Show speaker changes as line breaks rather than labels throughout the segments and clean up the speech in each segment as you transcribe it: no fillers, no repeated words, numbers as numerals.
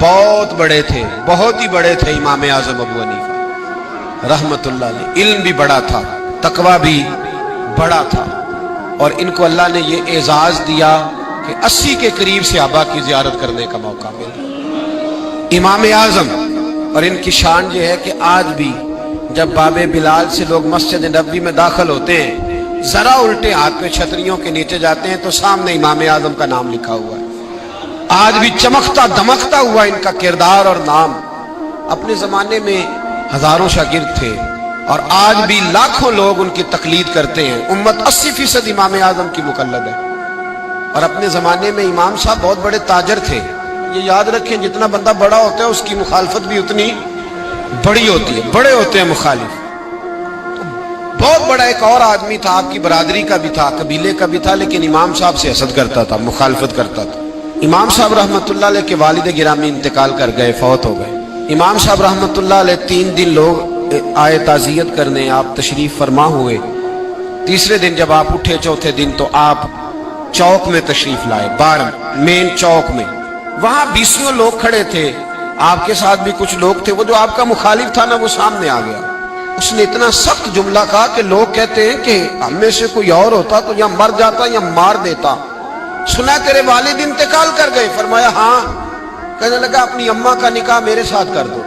بہت بڑے تھے، بہت ہی بڑے تھے امام اعظم ابو حنیفہ رحمت اللہ علیہ۔ علم بھی بڑا تھا، تقوی بھی بڑا تھا، اور ان کو اللہ نے یہ اعزاز دیا کہ 80 کے قریب صحابہ کی زیارت کرنے کا موقع ملا۔ امام اعظم، اور ان کی شان یہ ہے کہ آج بھی جب باب بلال سے لوگ مسجد نبوی میں داخل ہوتے ہیں، ذرا الٹے ہاتھ پہ چھتریوں کے نیچے جاتے ہیں تو سامنے امام اعظم کا نام لکھا ہوا ہے۔ آج بھی چمکتا دمکتا ہوا ان کا کردار اور نام۔ اپنے زمانے میں ہزاروں شاگرد تھے، اور آج بھی لاکھوں لوگ ان کی تقلید کرتے ہیں۔ امت 80% امام اعظم کی مقلد ہے۔ اور اپنے زمانے میں امام صاحب بہت بڑے تاجر تھے۔ یہ یاد رکھیں، جتنا بندہ بڑا ہوتا ہے اس کی مخالفت بھی اتنی بڑی ہوتی ہے، بڑے ہوتے ہیں مخالف۔ بہت بڑا ایک اور آدمی تھا، آپ کی برادری کا بھی تھا، قبیلے کا بھی تھا، لیکن امام صاحب سے حسد کرتا تھا، مخالفت کرتا تھا۔ امام صاحب رحمت اللہ علیہ کے والد گرامی انتقال کر گئے، فوت ہو گئے۔ امام صاحب رحمت اللہ علیہ 3 دن لوگ آئے تعزیت کرنے، آپ تشریف فرما ہوئے۔ تیسرے دن جب آپ اٹھے، چوتھے دن تو آپ چوک میں تشریف لائے، بار مین چوک میں۔ وہاں 20 لوگ کھڑے تھے، آپ کے ساتھ بھی کچھ لوگ تھے۔ وہ جو آپ کا مخالف تھا نا، وہ سامنے آ گیا۔ اس نے اتنا سخت جملہ کہا کہ لوگ کہتے ہیں کہ ہم میں سے کوئی اور ہوتا تو یا مر جاتا یا مار دیتا۔ سنا تیرے والد انتقال کر گئے؟ فرمایا ہاں۔ کہنے لگا اپنی اماں کا نکاح میرے ساتھ کر دو۔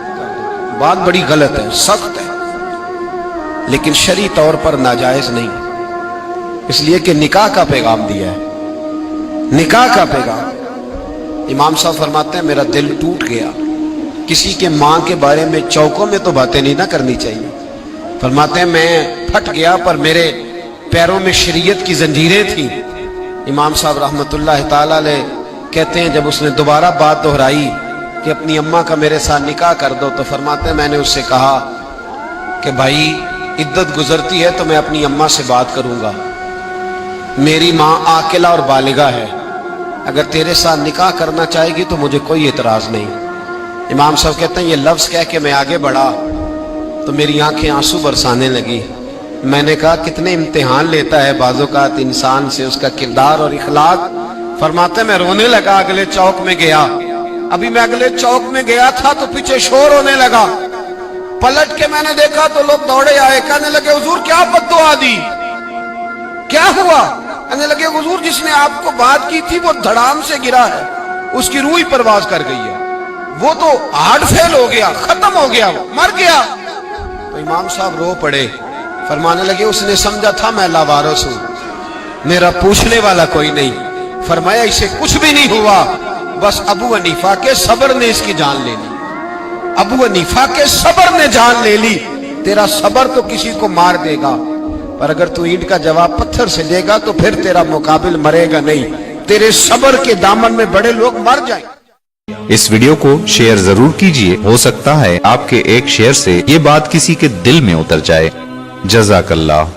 بات بڑی غلط ہے، سخت ہے، لیکن شرعی طور پر ناجائز نہیں، اس لیے کہ نکاح کا پیغام دیا ہے، نکاح کا پیغام۔ امام صاحب فرماتے ہیں میرا دل ٹوٹ گیا، کسی کے ماں کے بارے میں چوکوں میں تو باتیں نہیں نہ کرنی چاہیے۔ فرماتے ہیں میں پھٹ گیا، پر میرے پیروں میں شریعت کی زنجیریں تھیں۔ امام صاحب رحمت اللہ تعالی علیہ کہتے ہیں جب اس نے دوبارہ بات دہرائی کہ اپنی اماں کا میرے ساتھ نکاح کر دو، تو فرماتے ہیں میں نے اس سے کہا کہ بھائی عدت گزرتی ہے تو میں اپنی اماں سے بات کروں گا، میری ماں عاقلہ اور بالغہ ہے، اگر تیرے ساتھ نکاح کرنا چاہے گی تو مجھے کوئی اعتراض نہیں۔ امام صاحب کہتے ہیں یہ لفظ کہہ کے میں آگے بڑھا تو میری آنکھیں آنسو برسانے لگی۔ میں نے کہا کتنے امتحان لیتا ہے بعض اوقات انسان سے اس کا کردار اور اخلاق۔ فرماتے ہیں میں رونے لگا، اگلے چوک میں گیا۔ ابھی میں اگلے چوک میں گیا تھا تو پیچھے شور ہونے لگا، پلٹ کے میں نے دیکھا تو لوگ دوڑے آئے، کہنے لگے حضور کیا بد دعا دی، کیا ہوا؟ کہنے لگے حضور جس نے آپ کو بات کی تھی وہ دھڑام سے گرا ہے، اس کی روح پرواز کر گئی ہے، وہ تو ہارٹ فیل ہو گیا، ختم ہو گیا، مر گیا۔ تو امام صاحب رو پڑے، فرمانے لگے اس نے سمجھا تھا میں لاوارث ہوں، میرا پوچھنے والا کوئی نہیں۔ فرمایا اسے کچھ بھی نہیں ہوا، بس ابو حنیفہ کے صبر نے اس کی جان لے لی، ابو حنیفہ کے صبر نے جان لے لی۔ تیرا صبر تو کسی کو مار دے گا، پر اگر تو اینٹ کا جواب پتھر سے دے گا تو پھر تیرا مقابل مرے گا نہیں، تیرے صبر کے دامن میں بڑے لوگ مر جائیں۔
اس ویڈیو کو شیئر ضرور کیجئے، ہو سکتا ہے آپ کے ایک شیئر سے یہ بات کسی کے دل میں اتر جائے۔ جزاک اللہ۔